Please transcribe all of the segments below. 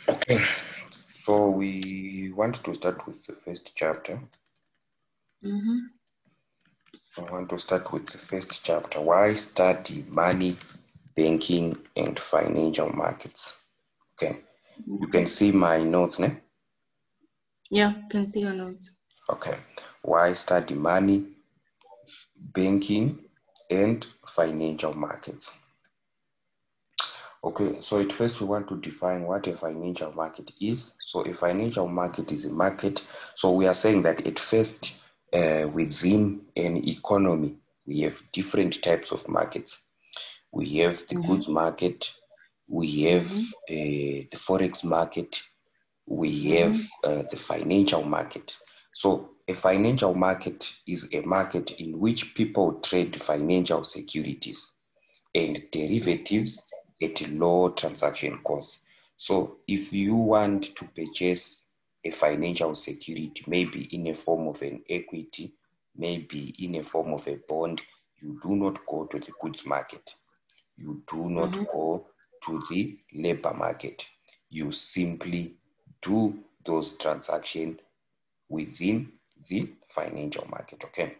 Okay, so we want to start with the first chapter. I want to start with the first chapter. Why study money, banking, and financial markets? Okay, you can see my notes, ne? Yeah, can see your notes. Okay, why study money, banking, and financial markets? Okay, so at first we want to define what a financial market is. So a financial market is a market. So we are saying that at first within an economy, we have different types of markets. We have the goods market, we have the forex market, we have the financial market. So a financial market is a market in which people trade financial securities and derivatives at low transaction costs. So if you want to purchase a financial security, maybe in a form of an equity, maybe in a form of a bond, you do not go to the goods market. You do not go to the labor market. You simply do those transactions within the financial market, okay?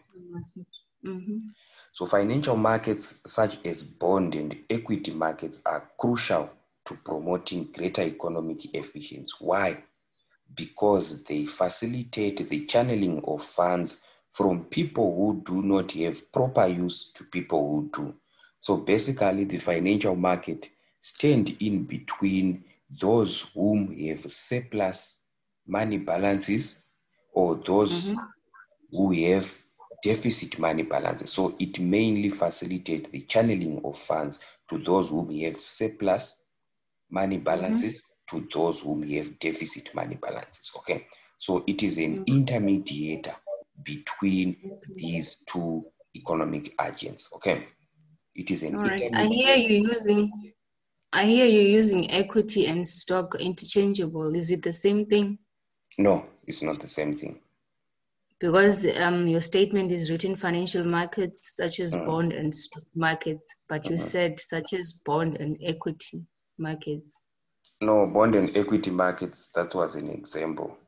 So financial markets such as bond and equity markets are crucial to promoting greater economic efficiency. Why? Because they facilitate the channeling of funds from people who do not have proper use to people who do. So basically the financial market stand in between those whom have surplus money balances or those who have deficit money balances. So it mainly facilitates the channeling of funds to those whom have surplus money balances to those whom have deficit money balances. Okay, so it is an intermediator between these two economic agents. Okay, it is an intermediator. I hear you using equity and stock interchangeable. Is it the same thing? No, it's not the same thing. Because your statement is written financial markets such as bond and stock markets, but you said such as bond and equity markets. No, bond and equity markets, that was an example.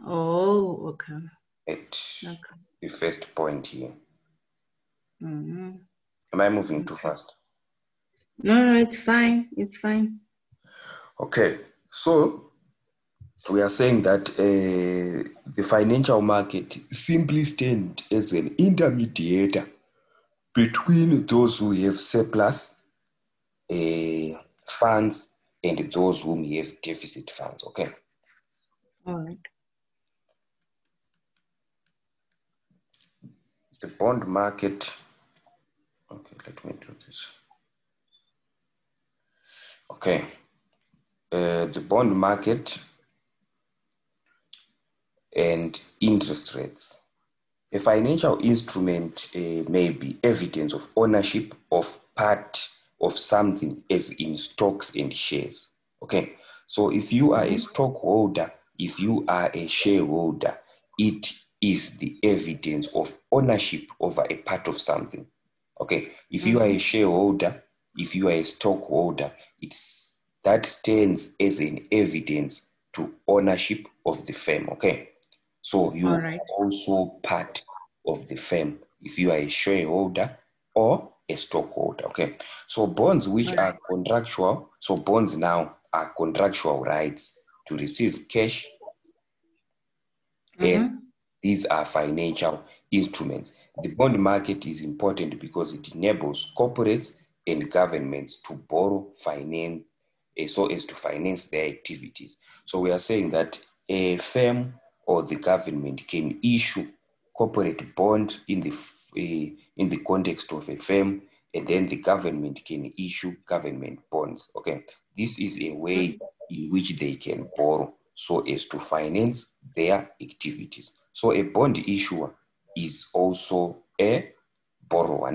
Oh, okay. At the first point here. Am I moving too fast? No, it's fine. It's fine. Okay, so we are saying that the financial market simply stands as an intermediator between those who have surplus funds and those whom have deficit funds. Okay. All right. The bond market. Okay, let me do this. Okay. The bond market and interest rates. A financial instrument may be evidence of ownership of part of something, as in stocks and shares. Okay, so if you are a stockholder, if you are a shareholder, it is the evidence of ownership over a part of something. Okay, if you are a shareholder, if you are a stockholder, that stands as an evidence to ownership of the firm. Okay, so you are also part of the firm if you are a shareholder or a stockholder. Okay, so bonds which are contractual, so bonds now are contractual rights to receive cash, and these are financial instruments. The bond market is important because it enables corporates and governments to borrow finance so as to finance their activities. So we are saying that a firm or the government can issue corporate bond in the context of a firm, and then the government can issue government bonds. Okay, this is a way in which they can borrow so as to finance their activities. So a bond issuer is also a borrower.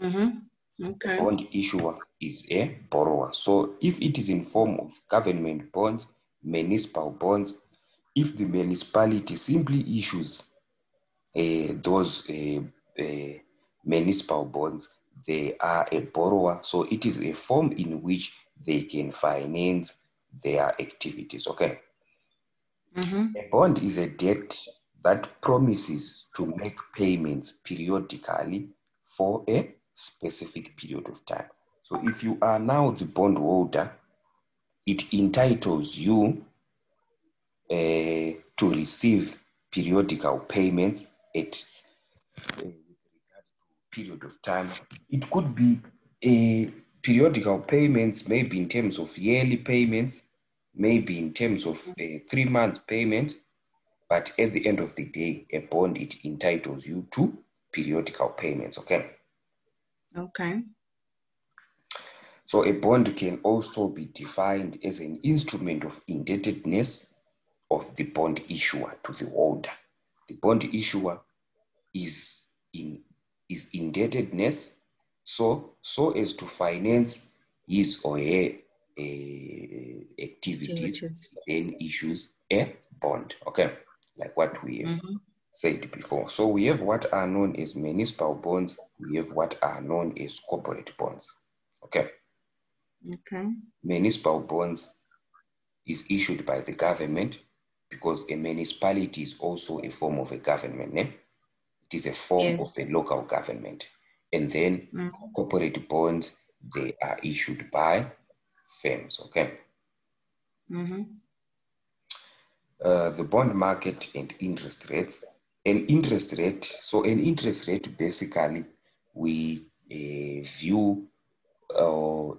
Okay. A bond issuer is a borrower. So if it is in form of government bonds, municipal bonds, if the municipality simply issues those municipal bonds, they are a borrower. So it is a form in which they can finance their activities, okay? A bond is a debt that promises to make payments periodically for a specific period of time. So if you are now the bondholder, it entitles you to receive periodical payments at period of time. It could be a periodical payments, maybe in terms of yearly payments, maybe in terms of 3 months payment, but at the end of the day, a bond, it entitles you to periodical payments, okay? Okay. So a bond can also be defined as an instrument of indebtedness of the bond issuer to the holder. The bond issuer is indebtedness so as to finance his or her activities, then issues a bond, okay, like what we have said before. So we have what are known as municipal bonds, we have what are known as corporate bonds, okay. Municipal bonds is issued by the government, because a municipality is also a form of a government, eh? It is a form of a local government. And then corporate bonds, they are issued by firms, okay? The bond market and interest rates. An interest rate, basically, we view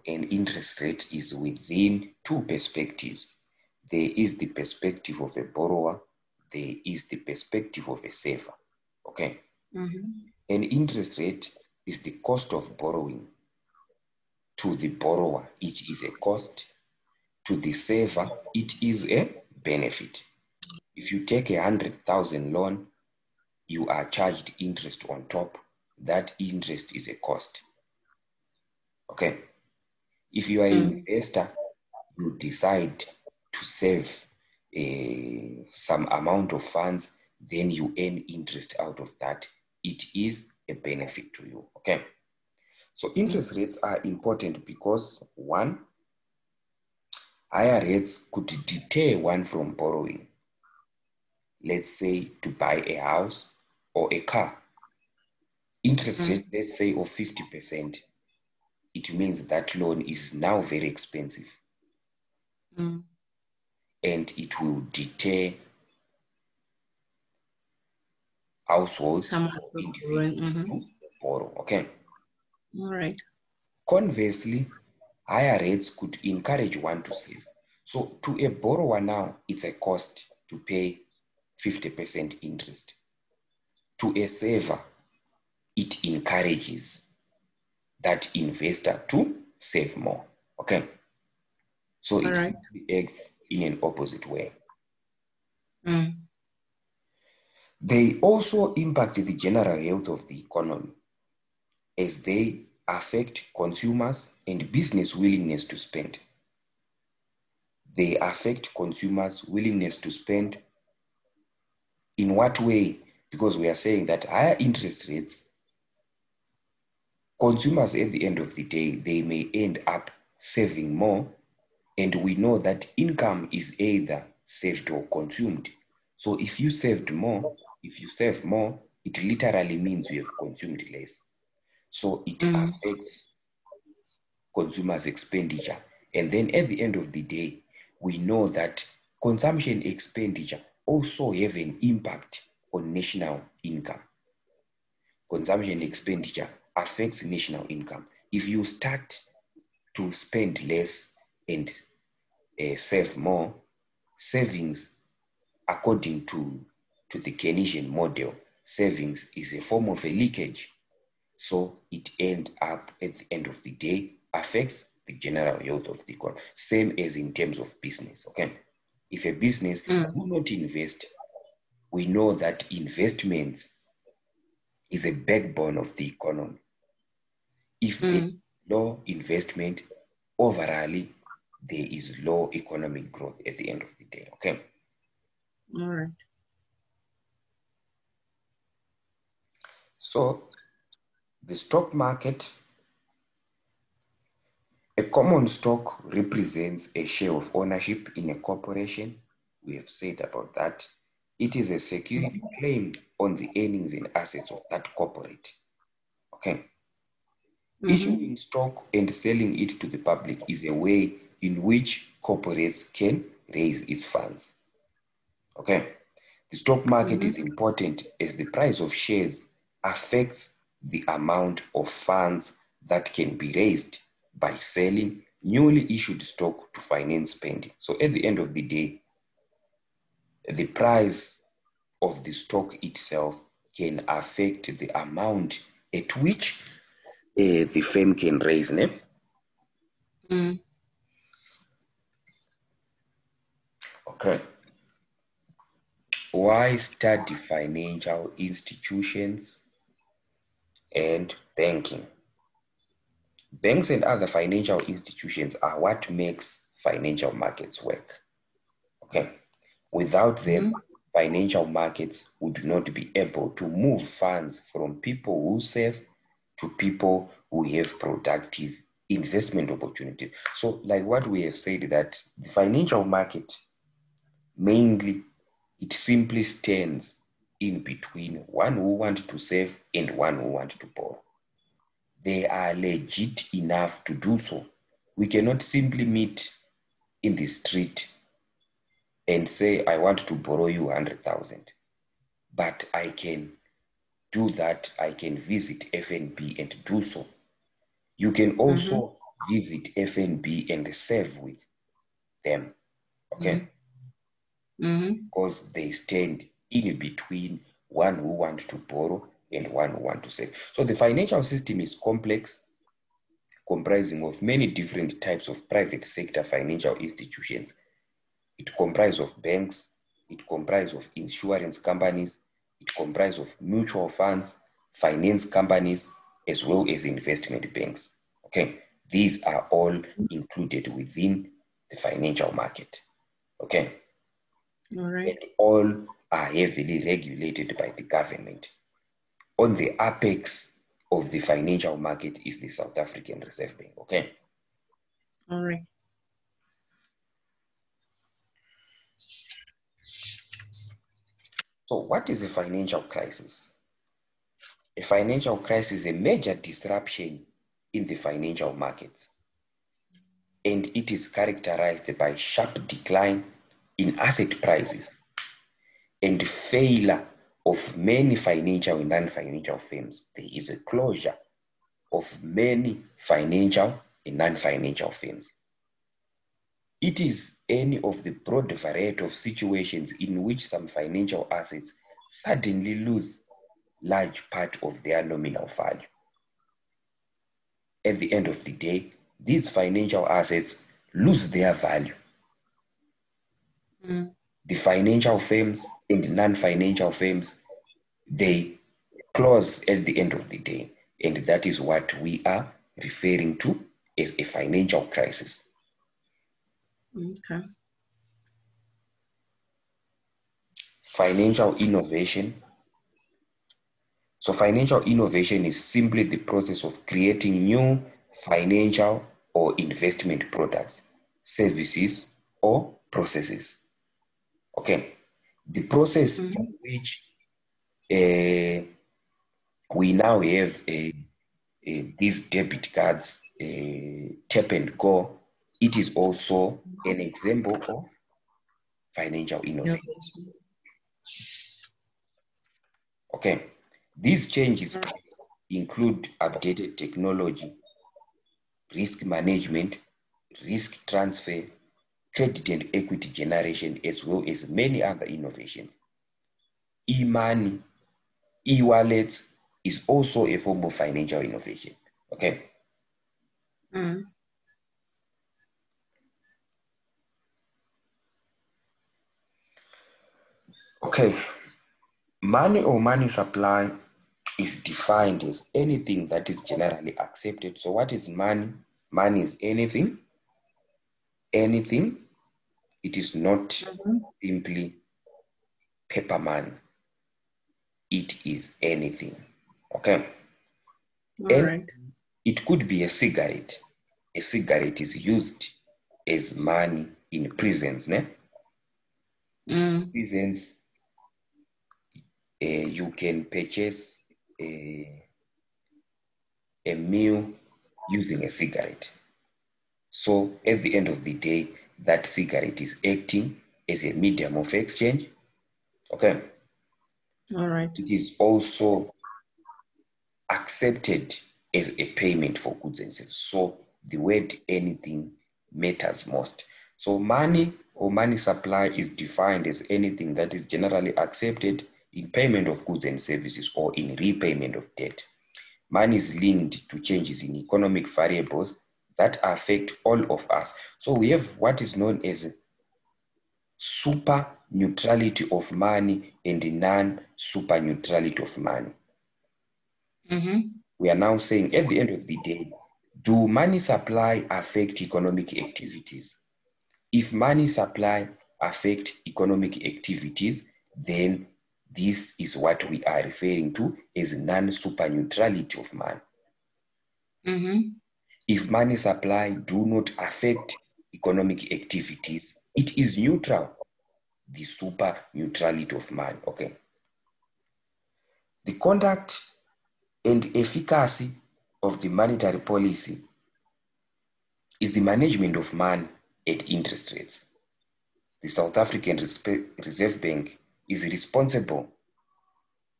an interest rate is within two perspectives. There is the perspective of a borrower, there is the perspective of a saver, okay? An interest rate is the cost of borrowing. To the borrower, it is a cost. To the saver, it is a benefit. If you take 100,000 loan, you are charged interest on top. That interest is a cost. Okay. If you are an investor, you decide to save some amount of funds, then you earn interest out of that. It is a benefit to you. Okay. So interest rates are important because, one, higher rates could deter one from borrowing. Let's say to buy a house or a car. Interest rate, let's say, of 50%, it means that loan is now very expensive. And it will deter households, individuals to borrow, okay? All right. Conversely, higher rates could encourage one to save. So to a borrower now, it's a cost to pay 50% interest. To a saver, it encourages that investor to save more, okay? So it acts in an opposite way. They also impact the general health of the economy, as they affect consumers and business willingness to spend. They affect consumers' willingness to spend. In what way? Because we are saying that higher interest rates, consumers at the end of the day, they may end up saving more, and we know that income is either saved or consumed. So if you saved more, if you save more, it literally means you have consumed less. So it affects consumers' expenditure. And then at the end of the day, we know that consumption expenditure also have an impact on national income. Consumption expenditure affects national income. If you start to spend less and save more, savings, according to the Keynesian model, savings is a form of a leakage. So it ends up at the end of the day, affects the general health of the economy. Same as in terms of business, okay? If a business do not invest, we know that investment is a backbone of the economy. If there is low investment, overall, there is low economic growth at the end of the day, okay? All right. So the stock market A common stock represents a share of ownership in a corporation. We have said about that. It is a security claim on the earnings and assets of that corporate. Okay. Issuing stock and selling it to the public is a way in which corporates can raise its funds. Okay. The stock market is important as the price of shares affects the amount of funds that can be raised by selling newly issued stock to finance spending. So at the end of the day, the price of the stock itself can affect the amount at which the firm can raise. Okay. Why study financial institutions and banking? Banks and other financial institutions are what makes financial markets work. Okay. Without them, financial markets would not be able to move funds from people who save to people who have productive investment opportunities. So, like what we have said, that the financial market mainly it simply stands in between one who wants to save and one who wants to borrow. They are legit enough to do so. We cannot simply meet in the street and say, I want to borrow you 100,000. But I can do that. I can visit FNB and do so. You can also visit FNB and save with them. Okay? Because they stand in between one who wants to borrow and one who wants to save. So the financial system is complex, comprising of many different types of private sector financial institutions. It comprises of banks, it comprises of insurance companies, it comprises of mutual funds, finance companies, as well as investment banks. Okay, these are all included within the financial market. Okay, all right. and all are heavily regulated by the government. On the apex of the financial market is the South African Reserve Bank. Okay. All right. So, what is a financial crisis? A financial crisis is a major disruption in the financial markets, and it is characterized by sharp decline in asset prices and failure of many financial and non-financial firms. There is a closure of many financial and non-financial firms. It is any of the broad variety of situations in which some financial assets suddenly lose large part of their nominal value. At the end of the day, these financial assets lose their value. The financial firms and the non-financial firms, they close at the end of the day. And that is what we are referring to as a financial crisis. Okay. Financial innovation. So financial innovation is simply the process of creating new financial or investment products, services, or processes. Okay. The process in which we now have these debit cards, tap and go, it is also an example of financial innovation. Okay. These changes include updated technology, risk management, risk transfer, credit and equity generation, as well as many other innovations. E-money, e-wallets is also a form of financial innovation. Okay. Okay. Money or money supply is defined as anything that is generally accepted. So what is money? Money is anything. Anything. It is not simply paper money. It is anything. Okay. All right. It could be a cigarette. a cigarette is used as money in prisons, ne? Prisons, you can purchase a meal using a cigarette. So at the end of the day, that cigarette is acting as a medium of exchange. Okay. All right. It is also accepted as a payment for goods and services. So the word anything matters most. So money or money supply is defined as anything that is generally accepted in payment of goods and services or in repayment of debt. Money is linked to changes in economic variables that affect all of us. So we have what is known as super neutrality of money and non-super neutrality of money. We are now saying at the end of the day, do money supply affect economic activities? If money supply affect economic activities, then this is what we are referring to as non-super neutrality of money. If money supply do not affect economic activities, it is neutral, the super neutrality of money. Okay. The conduct and efficacy of the monetary policy is the management of money at interest rates. The South African Reserve Bank is responsible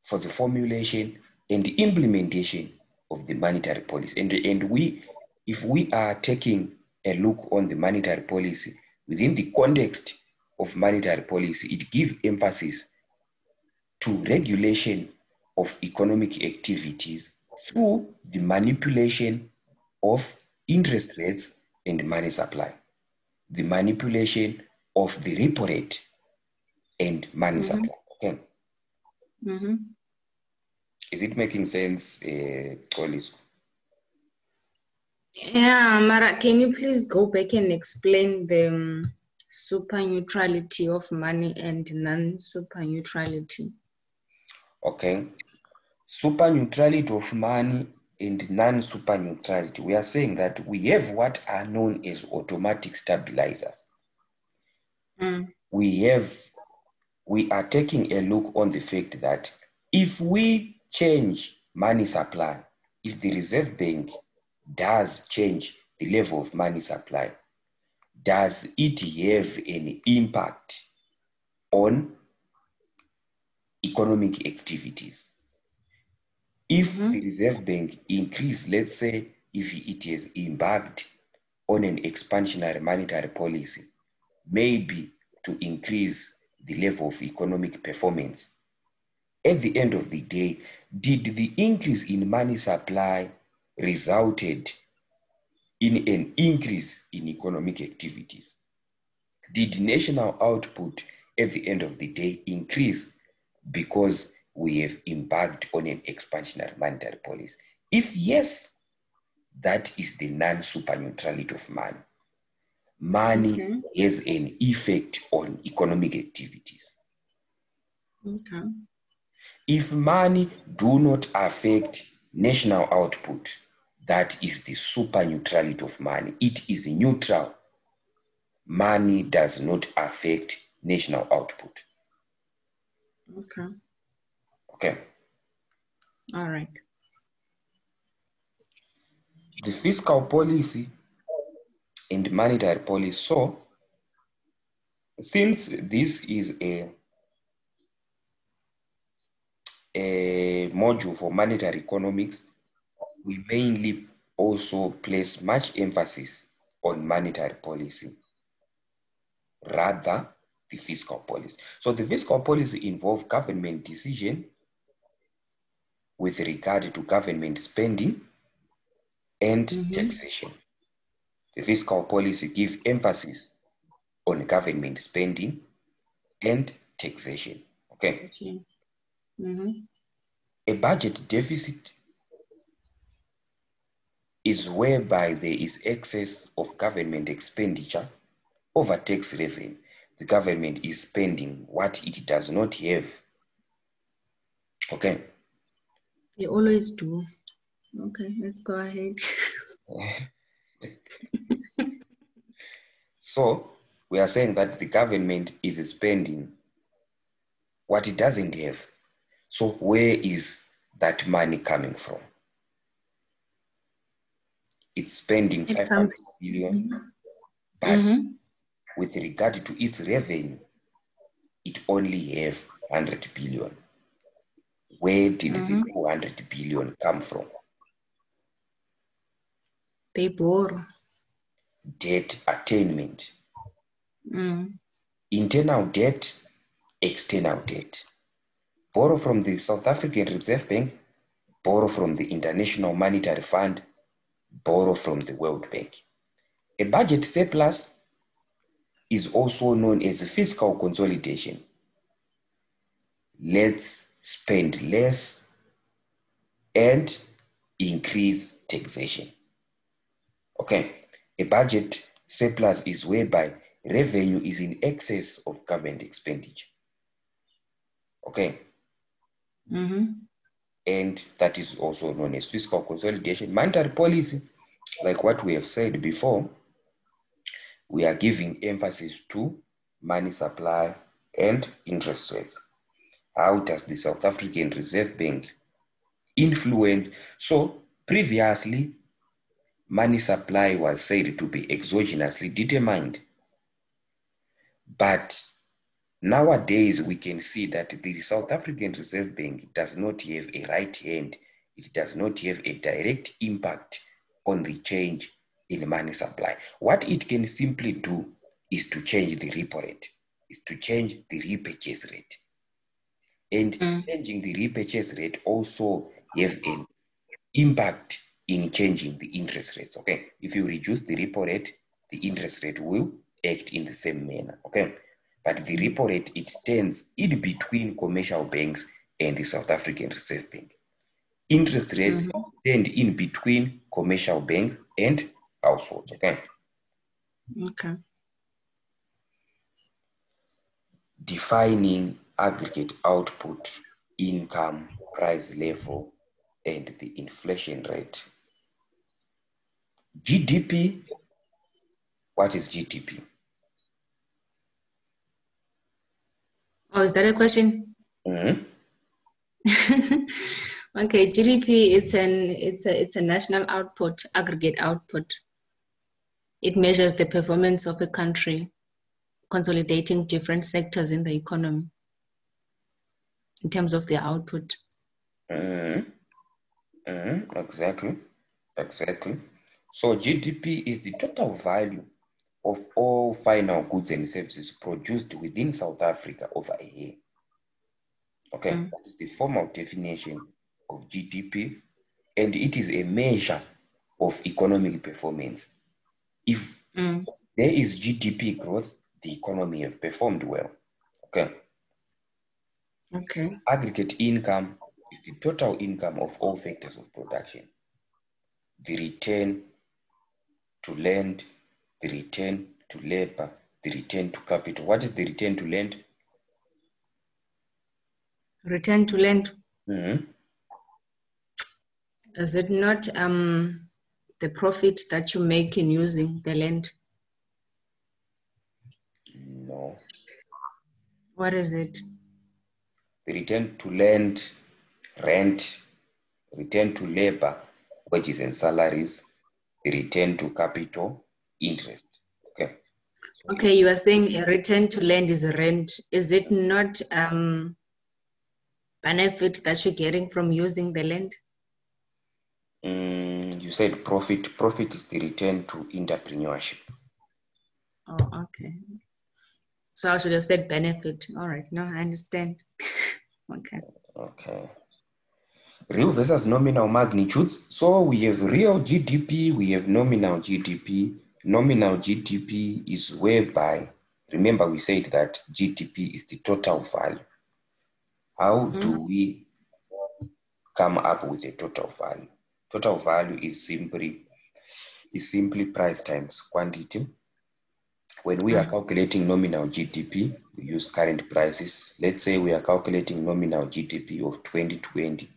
for the formulation and the implementation of the monetary policy. And if we are taking a look on the monetary policy within the context of monetary policy, it gives emphasis to regulation of economic activities through the manipulation of interest rates and money supply, the manipulation of the repo rate and money supply. Okay. Is it making sense, Kolis? Yeah, Mara, can you please go back and explain the super neutrality of money and non-super neutrality? Okay. Super neutrality of money and non-super neutrality. We are saying that we have what are known as automatic stabilizers. We are taking a look on the fact that if we change money supply, if the Reserve Bank does change the level of money supply, does it have an impact on economic activities? If the Reserve Bank increase, let's say, if it has embarked on an expansionary monetary policy, maybe to increase the level of economic performance, at the end of the day, did the increase in money supply resulted in an increase in economic activities? Did national output at the end of the day increase because we have embarked on an expansionary monetary policy? If yes, that is the non-super neutrality of money. Money has an effect on economic activities. Okay. If money do not affect national output, that is the super neutrality of money. It is neutral. Money does not affect national output. Okay. Okay. All right. The fiscal policy and monetary policy. So, since this is a module for monetary economics, we mainly also place much emphasis on monetary policy rather the fiscal policy. So the fiscal policy involves government decision with regard to government spending and taxation. The fiscal policy gives emphasis on government spending and taxation. Okay. A budget deficit is whereby there is excess of government expenditure over tax revenue. The government is spending what it does not have. Okay. They always do. Okay, let's go ahead. So we are saying that the government is spending what it doesn't have. So where is that money coming from? It's spending It 500 comes. billion, but Mm-hmm. with regard to its revenue, it only have 100 billion. Where did the 200 billion come from? They borrow. Debt attainment. Mm. Internal debt, external debt. Borrow from the South African Reserve Bank, borrow from the International Monetary Fund, borrow from the World Bank. A budget surplus is also known as fiscal consolidation. Let's spend less and increase taxation. Okay, a budget surplus is whereby revenue is in excess of government expenditure. Okay. And that is also known as fiscal consolidation. Monetary policy, like what we have said before, we are giving emphasis to money supply and interest rates. How does the South African Reserve Bank influence? So previously, money supply was said to be exogenously determined. But nowadays, we can see that the South African Reserve Bank does not have a right hand. It does not have a direct impact on the change in money supply. What it can simply do is to change the repo rate, is to change the repurchase rate. And changing the repurchase rate also have an impact in changing the interest rates. Okay, if you reduce the repo rate, the interest rate will act in the same manner. Okay, but the repo rate, it stands in between commercial banks and the South African Reserve Bank. Interest rates stand in between commercial banks and households. Okay. Okay. Defining aggregate output, income, price level, and the inflation rate. GDP. What is GDP? Oh, is that a question? Mm-hmm. Okay, GDP, it's a national output, aggregate output. It measures the performance of a country, consolidating different sectors in the economy in terms of their output. Exactly. So GDP is the total value of all final goods and services produced within South Africa over a year. Okay, that is the formal definition of GDP, and it is a measure of economic performance. If there is GDP growth, the economy have performed well. Okay. Aggregate income is the total income of all factors of production. The return to land, the return to labor, the return to capital. What is the return to land? Return to land. Is it not the profit that you make in using the land? No. What is it? The return to land, rent, return to labor, wages and salaries, the return to capital, interest. Okay. So okay, you are saying a return to land is a rent. Is it not benefit that you're getting from using the land? You said profit. Profit is the return to entrepreneurship. Oh, okay. So I should have said benefit. All right. No, I understand. Okay. Okay. Real versus nominal magnitudes. So we have real GDP, we have nominal GDP. Nominal GDP is whereby, remember we said that GDP is the total value. How do we come up with a total value? Total value is simply price times quantity. When we are calculating nominal GDP, we use current prices. Let's say we are calculating nominal GDP of 2020.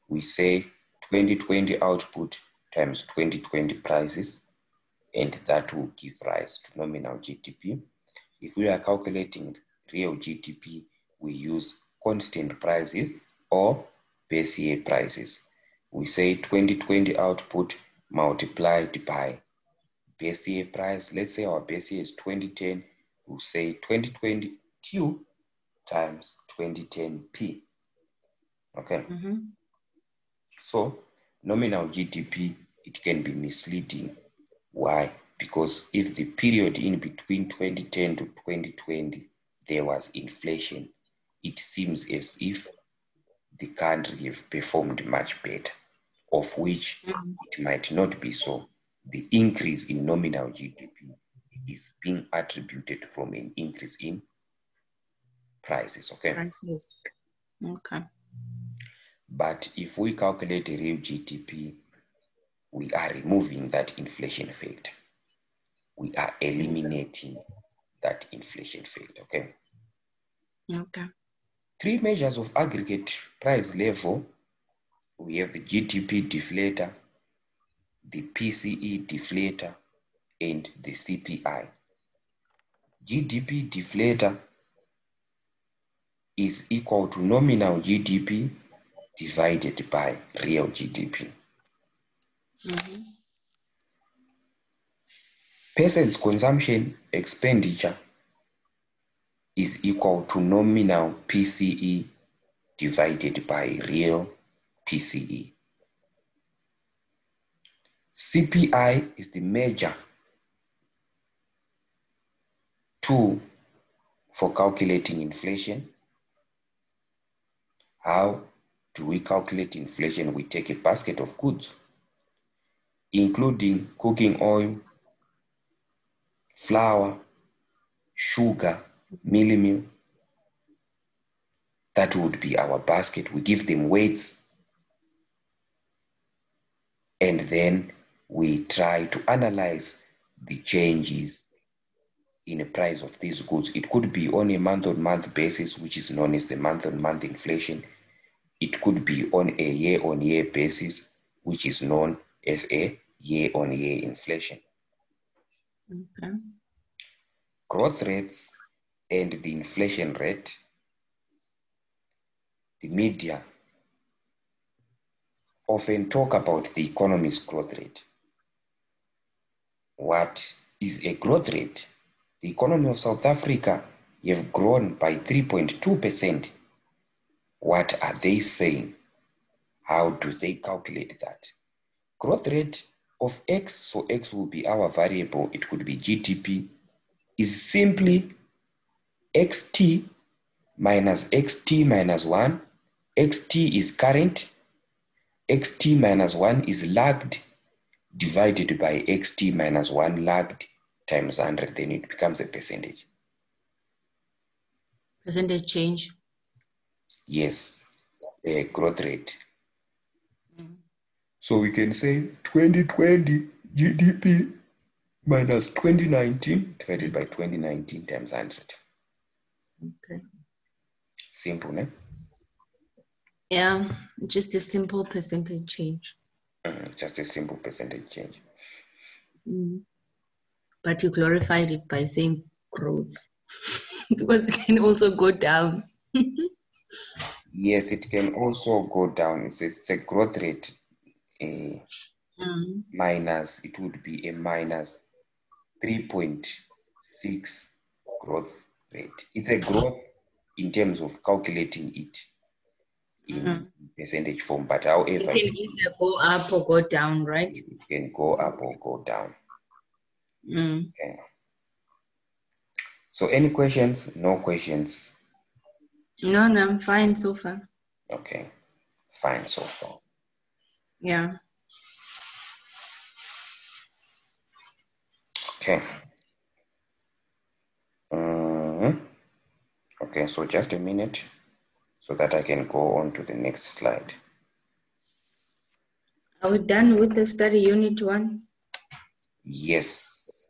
We say 2020 output times 2020 prices. and that will give rise to nominal GDP. If we are calculating real GDP, we use constant prices or base year prices. We say 2020 output multiplied by base year price. Let's say our base year is 2010. We'll say 2020 Q times 2010 P. Okay. So nominal GDP, it can be misleading. Why? Because if the period in between 2010 to 2020, there was inflation, it seems as if the country have performed much better, of which it might not be so. The increase in nominal GDP is being attributed from an increase in prices, okay? Prices. Okay. But if we calculate a real GDP, we are removing that inflation factor. We are eliminating that inflation factor, okay? Okay. Three measures of aggregate price level. We have the GDP deflator, the PCE deflator, and the CPI. GDP deflator is equal to nominal GDP divided by real GDP. Person's consumption expenditure is equal to nominal PCE divided by real PCE. CPI is the major tool for calculating inflation. How do we calculate inflation? We take a basket of goods, including cooking oil, flour, sugar, meal. That would be our basket. We give them weights, and then we try to analyze the changes in the price of these goods. It could be on a month-on-month basis, which is known as the month-on-month inflation. It could be on a year-on-year basis, which is known as a year-on-year inflation. Okay. Growth rates and the inflation rate, the media often talk about the economy's growth rate. What is a growth rate? The economy of South Africa have grown by 3.2%. What are they saying? How do they calculate that? Growth rate of X, so X will be our variable, it could be GDP, is simply XT minus XT minus 1. XT is current, XT minus 1 is lagged, divided by XT minus 1 lagged times 100, then it becomes a percentage. Percentage change? Yes, a growth rate. So we can say 2020 GDP minus 2019 divided by 2019 times 100. Okay. Simple, ne? Yeah, just a simple percentage change. Just a simple percentage change. But you glorified it by saying growth because it can also go down. Yes, it can also go down. It's a growth rate minus, it would be a minus 3.6 growth rate. It's a growth in terms of calculating it in percentage form, but however, it can either go up or go down, right? It can go up or go down. Okay. So any questions? No questions? No, I'm fine so far. Okay, fine so far. Yeah. Okay. Okay, so just a minute so that I can go on to the next slide. Are we done with the study unit 1? Yes.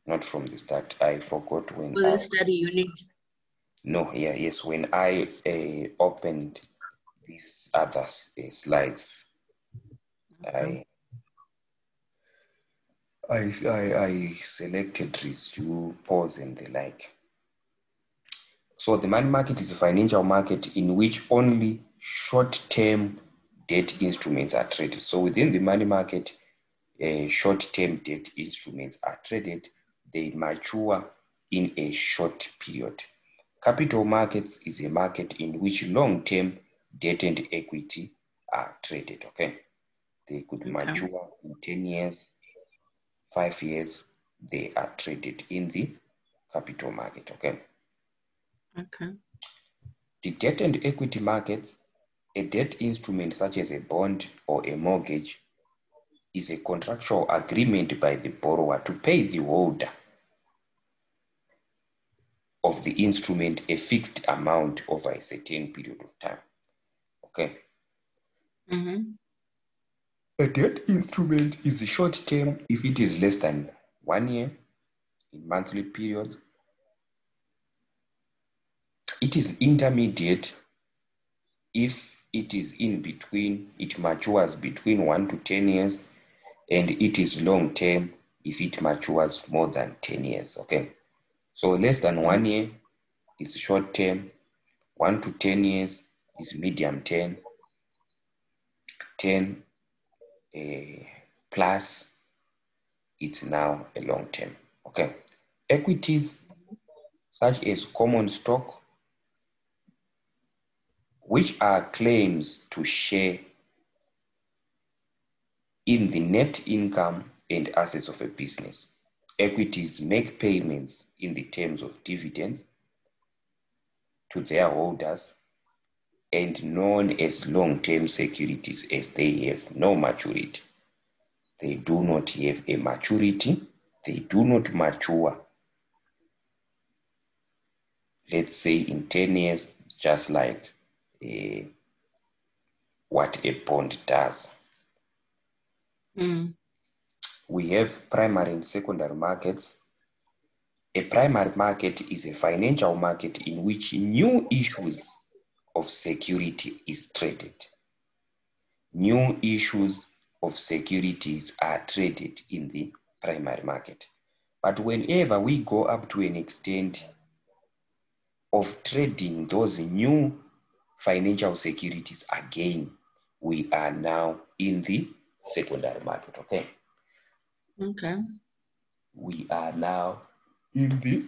Not from the start. I forgot when For the study unit. No, yeah, yes. When I opened these other slides, Okay. I selected resume, pause, and the like. So the money market is a financial market in which only short-term debt instruments are traded. So within the money market, short-term debt instruments are traded. They mature in a short period. Capital markets is a market in which long-term debt and equity are traded, okay? They could mature in 10 years, 5 years, they are traded in the capital market, okay? Okay. The debt and equity markets, a debt instrument such as a bond or a mortgage is a contractual agreement by the borrower to pay the holder of the instrument a fixed amount over a certain period of time. Okay. A debt instrument is short term if it is less than 1 year in monthly periods. It is intermediate if it is in between, it matures between 1 to 10 years, and it is long term if it matures more than 10 years. Okay. So less than 1 year is short term, 1 to 10 years is medium term, 10 plus it's now a long term. Okay. Equities such as common stock, which are claims to share in the net income and assets of a business. Equities make payments in the terms of dividends to their holders and known as long-term securities as they have no maturity. They do not have a maturity. They do not mature. Let's say in 10 years, just like what a bond does. We have primary and secondary markets. A primary market is a financial market in which new issues of security is traded. New issues of securities are traded in the primary market. But whenever we go up to an extent of trading those new financial securities again, we are now in the secondary market, okay? Okay. We are now in the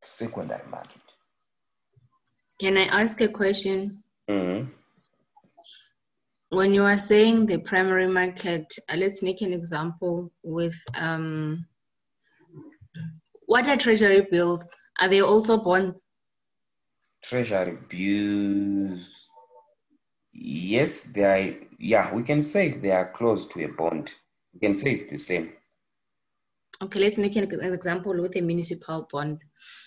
secondary market. Can I ask a question? When you are saying the primary market, let's make an example with what are treasury bills? Are they also bonds? Treasury bills, yes, they are. Yeah, we can say they are close to a bond. We can say it's the same. Okay, let's make an example with a municipal bond.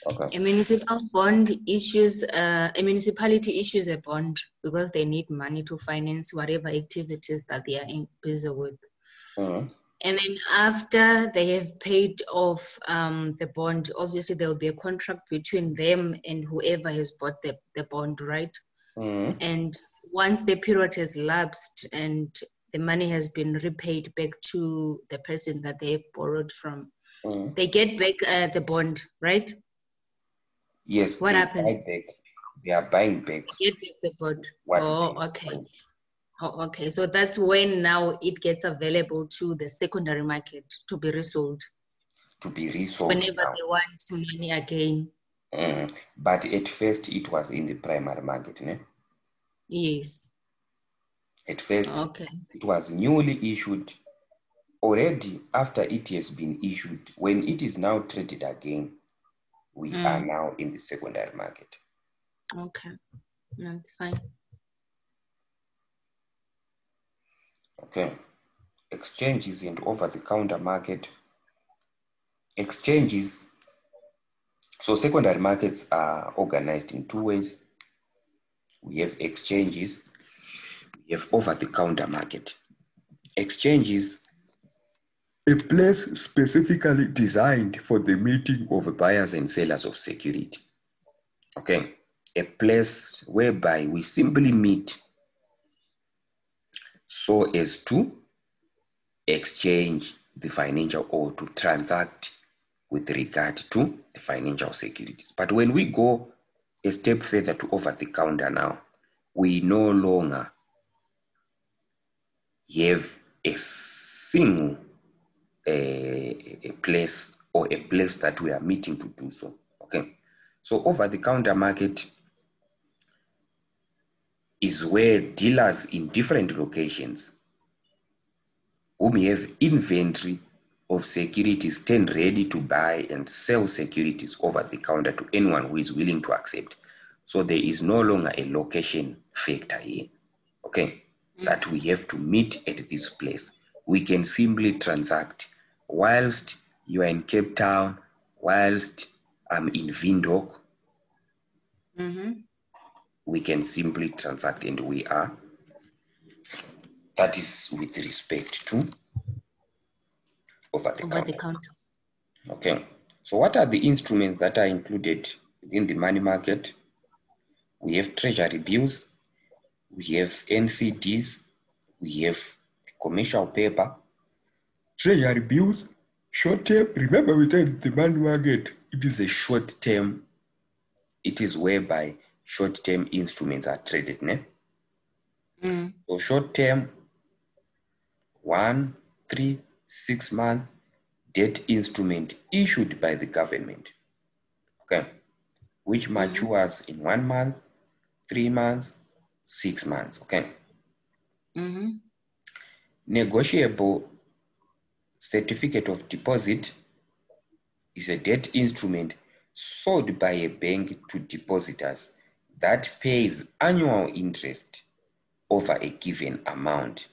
Okay. A municipal bond issues, a municipality issues a bond because they need money to finance whatever activities that they are busy with. And then after they have paid off the bond, obviously there will be a contract between them and whoever has bought the bond, right? And once the period has lapsed and the money has been repaid back to the person that they have borrowed from, they get back the bond, right? Yes. What happens? They are buying back. They get back the bond. Okay. Oh, okay. So that's when now it gets available to the secondary market to be resold. To be resold whenever now. They want money again. But at first it was in the primary market, ne? Yes. At first, it was newly issued. Already after it has been issued, when it is now traded again, we are now in the secondary market. Okay, that's fine. Okay. Exchanges and over-the-counter market. Exchanges. So secondary markets are organized in two ways. We have exchanges. We have over-the-counter market. Exchanges, a place specifically designed for the meeting of buyers and sellers of security. Okay. A place whereby we simply meet so as to exchange the financial or to transact with regard to the financial securities. But when we go a step further to over-the-counter now, we no longer have a single a place or a place that we are meeting to do so. Okay, so over-the-counter market is where dealers in different locations who may have inventory of securities stand ready to buy and sell securities over the counter to anyone who is willing to accept. So there is no longer a location factor here, okay, that we have to meet at this place. We can simply transact whilst you are in Cape Town, whilst I'm in Windhoek. We can simply transact, and we are. That is with respect to over the counter. Okay, so what are the instruments that are included within the money market? We have treasury bills, we have NCDs, we have commercial paper, treasury bills, short term. Remember, we said the money market, it is a short term, it is whereby short term instruments are traded. Ne? So short term, 1, 3, 6 month debt instrument issued by the government, okay, which matures in 1 month, 3 months, 6 months, okay. Negotiable certificate of deposit is a debt instrument sold by a bank to depositors that pays annual interest over a given amount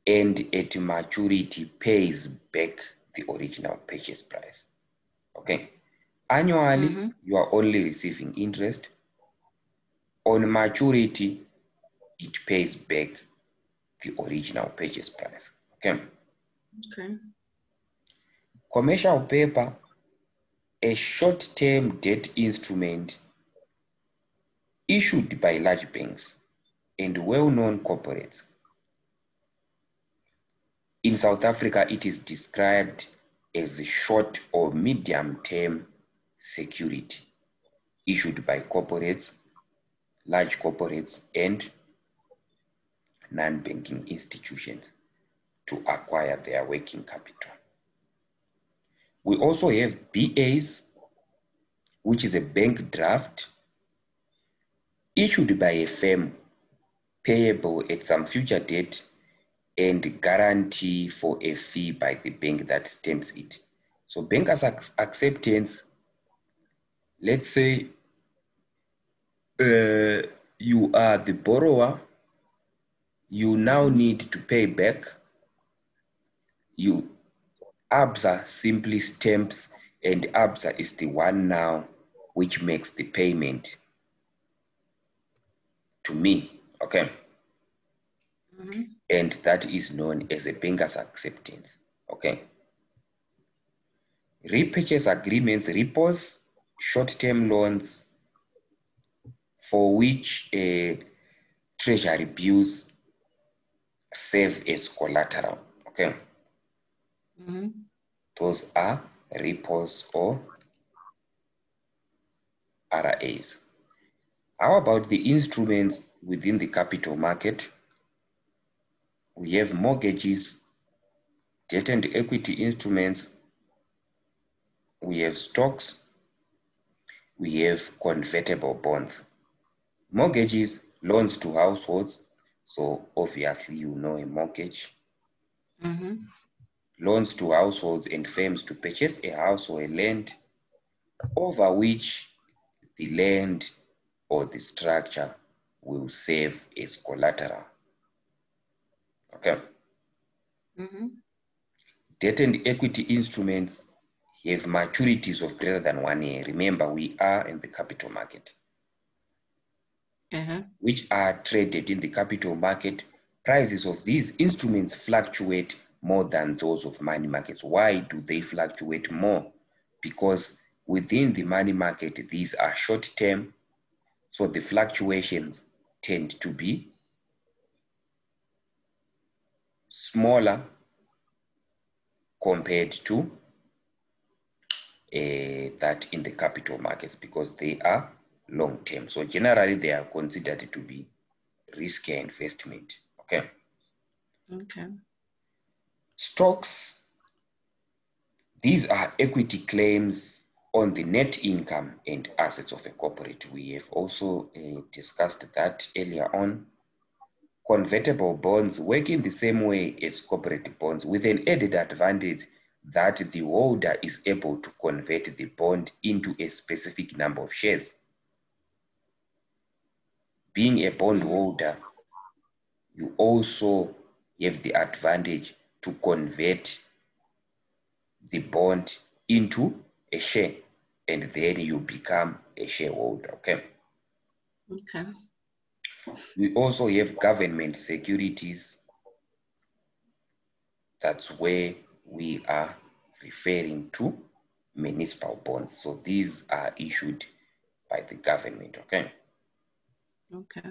and at maturity pays back the original purchase price. Okay. Annually, you are only receiving interest. On maturity, it pays back the original purchase price. Okay. Okay. Commercial paper, a short-term debt instrument issued by large banks and well-known corporates. In South Africa, it is described as a short or medium-term security issued by corporates, large corporates, and non-banking institutions to acquire their working capital. We also have BAs, which is a bank draft issued by a firm payable at some future date and guarantee for a fee by the bank that stamps it. So bankers' acceptance, let's say you are the borrower, you now need to pay back. ABSA simply stamps, and ABSA is the one now which makes the payment to me, okay? And that is known as a banker's acceptance, okay? Repurchase agreements, repos, short-term loans for which treasury bills serve as collateral, okay? Those are repos or RAs. How about the instruments within the capital market? We have mortgages, debt and equity instruments, we have stocks, we have convertible bonds. Mortgages, loans to households, so obviously you know a mortgage. Loans to households and firms to purchase a house or a land over which the land or the structure will serve as collateral. Okay. Debt and equity instruments have maturities of greater than 1 year. Remember, we are in the capital market, which are traded in the capital market. Prices of these instruments fluctuate more than those of money markets. Why do they fluctuate more? Because within the money market, these are short term, so the fluctuations tend to be smaller compared to that in the capital markets, because they are long term. So generally they are considered to be riskier investment. Okay. Okay. Stocks, these are equity claims on the net income and assets of a corporate. We have also discussed that earlier on. Convertible bonds work in the same way as corporate bonds, with an added advantage that the holder is able to convert the bond into a specific number of shares. Being a bondholder, you also have the advantage to convert the bond into a share, and then you become a shareholder. Okay. Okay. We also have government securities. That's where we are referring to municipal bonds. So these are issued by the government. Okay. Okay.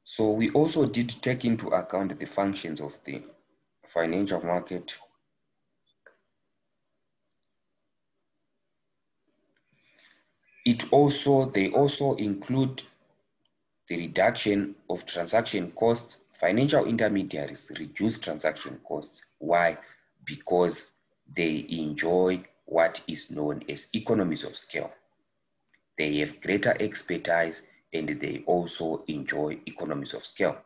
So we also did take into account the functions of the financial market. They also include the reduction of transaction costs. Financial intermediaries reduce transaction costs. Why? Because they enjoy what is known as economies of scale. They have greater expertise and they also enjoy economies of scale.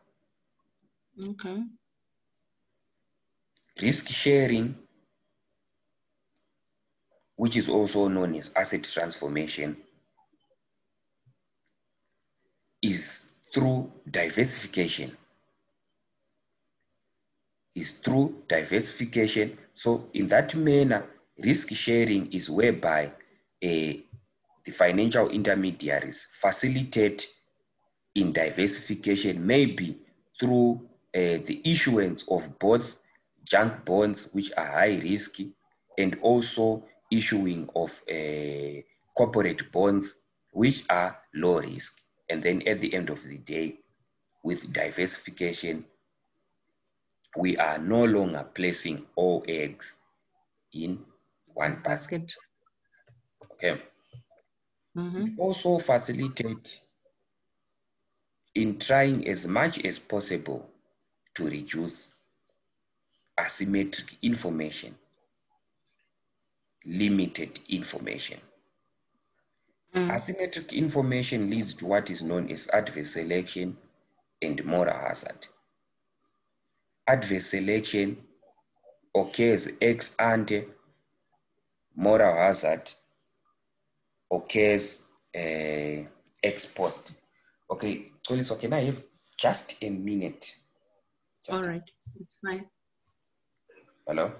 Okay. Risk sharing, which is also known as asset transformation, is through diversification. So in that manner, risk sharing is whereby the financial intermediaries facilitate in diversification, maybe through the issuance of both junk bonds, which are high risk, and also issuing of corporate bonds, which are low risk. And then at the end of the day, with diversification, we are no longer placing all eggs in one basket. Okay. It also facilitates in trying as much as possible to reduce asymmetric information, limited information. Asymmetric information leads to what is known as adverse selection and moral hazard. Adverse selection occurs ex ante, moral hazard occurs ex post. Okay, so can I have just a minute? All right, it's fine. Hello?